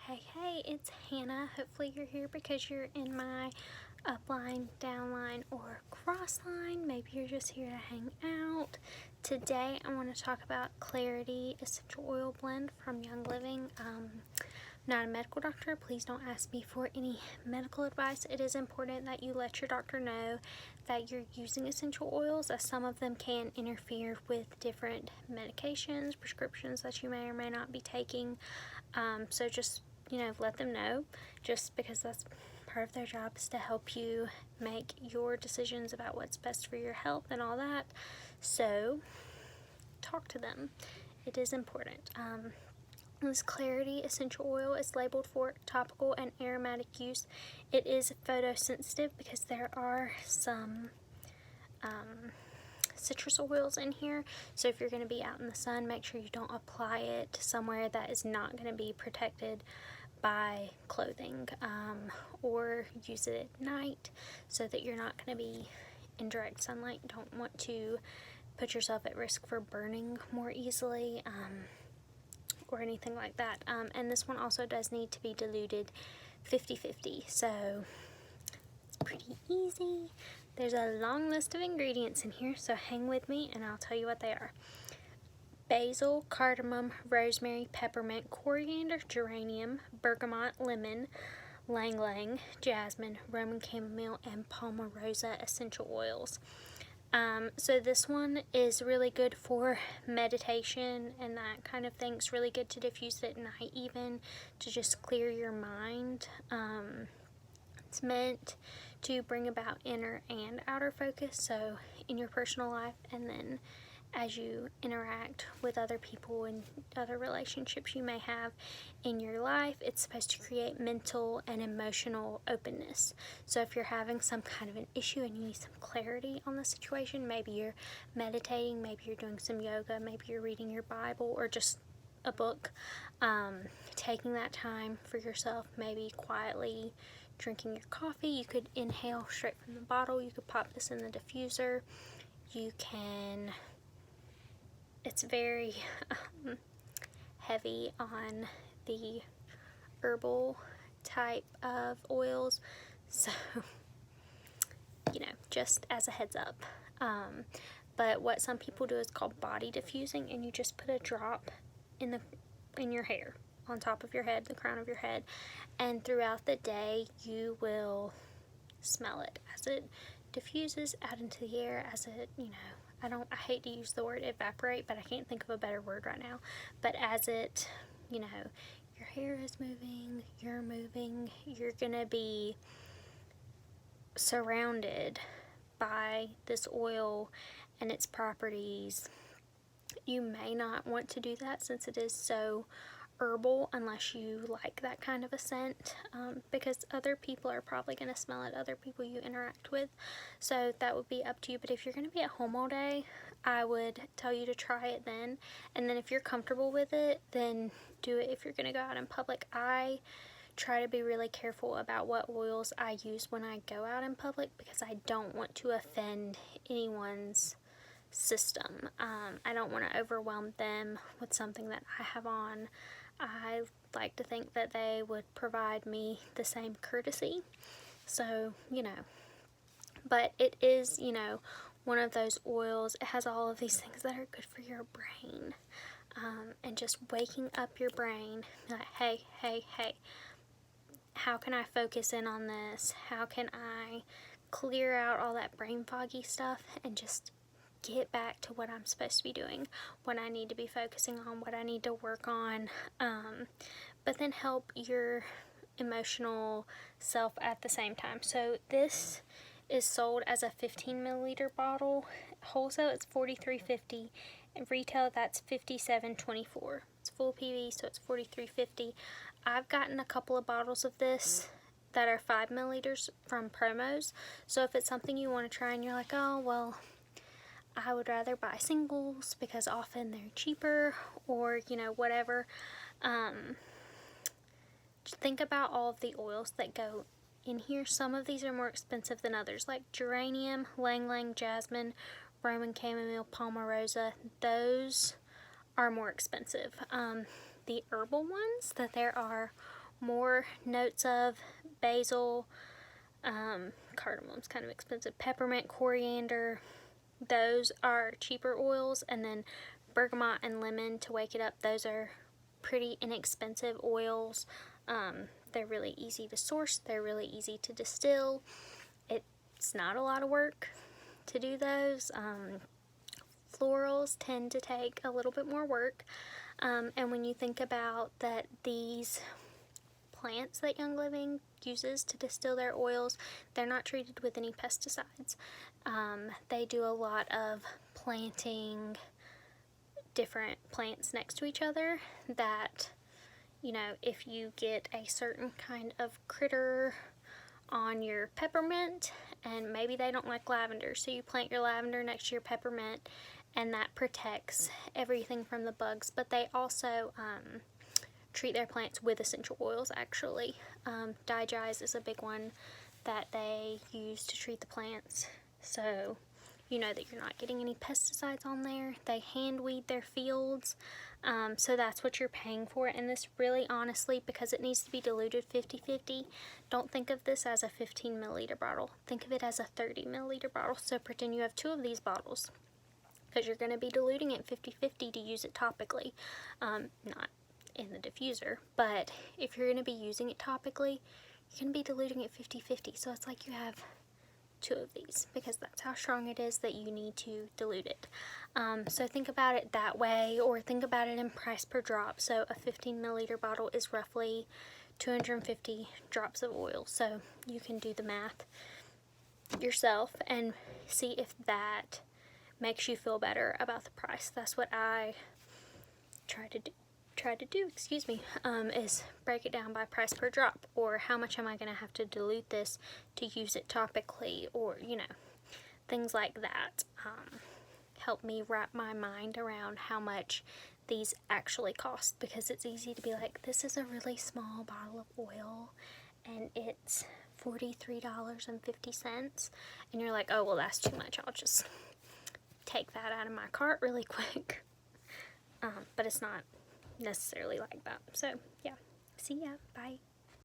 Hey, it's Hannah. Hopefully you're here because you're in my upline, downline, or crossline. Maybe you're just here to hang out. Today I want to talk about Clarity Essential Oil Blend from Young Living. Not a medical doctor. Please don't ask me for any medical advice. It is important that you let your doctor know that you're using essential oils, as some of them can interfere with different medications, prescriptions that you may or may not be taking. So just let them know, just because that's part of their job, is to help you make your decisions about what's best for your health and all that. So talk to them. It is important. This Clarity essential oil is labeled for topical and aromatic use. It is photosensitive because there are some citrus oils in here, so if you're going to be out in the sun, make sure you don't apply it somewhere that is not going to be protected by clothing, or use it at night so that you're not going to be in direct sunlight. Don't want to put yourself at risk for burning more easily, or anything like that. And this one also does need to be diluted 50-50, so it's pretty easy. There's a long list of ingredients in here, so hang with me and I'll tell you what they are. Basil, cardamom, rosemary, peppermint, coriander, geranium, bergamot, lemon, ylang ylang, jasmine, Roman chamomile, and palmarosa essential oils. So this one is really good for meditation and that kind of thing. It's really good to diffuse at night, even to just clear your mind. It's meant to bring about inner and outer focus, so in your personal life, and then as you interact with other people and other relationships you may have in your life, it's supposed to create mental and emotional openness. So if you're having some kind of an issue and you need some clarity on the situation, maybe you're meditating, maybe you're doing some yoga, maybe you're reading your Bible or just a book, taking that time for yourself, maybe quietly drinking your coffee. You could inhale straight from the bottle. You could pop this in the diffuser. You can, it's very heavy on the herbal type of oils, so just as a heads up. But what some people do is called body diffusing, and you just put a drop in your hair, on top of your head, the crown of your head, and throughout the day you will smell it as it diffuses out into the air, as it, I hate to use the word evaporate, but I can't think of a better word right now, but as it, your hair is moving, you're moving, you're gonna be surrounded by this oil and its properties. You may not want to do that since it is so herbal, unless you like that kind of a scent, because other people are probably going to smell it, other people you interact with, so that would be up to you. But if you're going to be at home all day, I would tell you to try it then, and then if you're comfortable with it, then do it. If you're going to go out in public, I try to be really careful about what oils I use when I go out in public, because I don't want to offend anyone's system. I don't want to overwhelm them with something that I have on. I like to think that they would provide me the same courtesy. So, but it is, one of those oils. It has all of these things that are good for your brain. And just waking up your brain, like, hey, how can I focus in on this? How can I clear out all that brain foggy stuff and just get back to what I'm supposed to be doing, what I need to be focusing on, what I need to work on, but then help your emotional self at the same time. So this is sold as a 15 milliliter bottle. Wholesale it's $43.50, and retail that's $57.24. It's full PV, so it's $43.50. I've gotten a couple of bottles of this that are 5 milliliters from promos, so if it's something you want to try and you're like, oh well, I would rather buy singles because often they're cheaper, or whatever, think about all of the oils that go in here. Some of these are more expensive than others, like geranium, ylang ylang, jasmine, Roman chamomile, palmarosa. Those are more expensive. The herbal ones that there are more notes of basil, cardamom's kind of expensive, peppermint, coriander. Those are cheaper oils, and then bergamot and lemon to wake it up. Those are pretty inexpensive oils. They're really easy to source. They're really easy to distill. It's not a lot of work to do those. Florals tend to take a little bit more work. And when you think about that, these plants that Young Living uses to distill their oils, they're not treated with any pesticides. They do a lot of planting different plants next to each other that, you know, if you get a certain kind of critter on your peppermint, and maybe they don't like lavender, so you plant your lavender next to your peppermint, and that protects everything from the bugs. But they also treat their plants with essential oils, actually. Digize is a big one that they use to treat the plants, so you know that you're not getting any pesticides on there. They hand weed their fields, so that's what you're paying for. And this really, honestly, because it needs to be diluted 50-50, don't think of this as a 15 milliliter bottle. Think of it as a 30 milliliter bottle. So pretend you have 2 of these bottles, because you're going to be diluting it 50-50 to use it topically, not in the diffuser. But if you're going to be using it topically, you're going to be diluting it 50-50. So it's like you have 2 of these, because that's how strong it is that you need to dilute it. So think about it that way, or think about it in price per drop. So a 15 milliliter bottle is roughly 250 drops of oil. So you can do the math yourself and see if that makes you feel better about the price. That's what I try to do, is break it down by price per drop, or how much am I going to have to dilute this to use it topically, or, you know, things like that. Help me wrap my mind around how much these actually cost, because it's easy to be like, this is a really small bottle of oil and it's $43.50, and you're like, oh well, that's too much, I'll just take that out of my cart really quick. But it's not necessarily like that. So yeah, see ya, bye.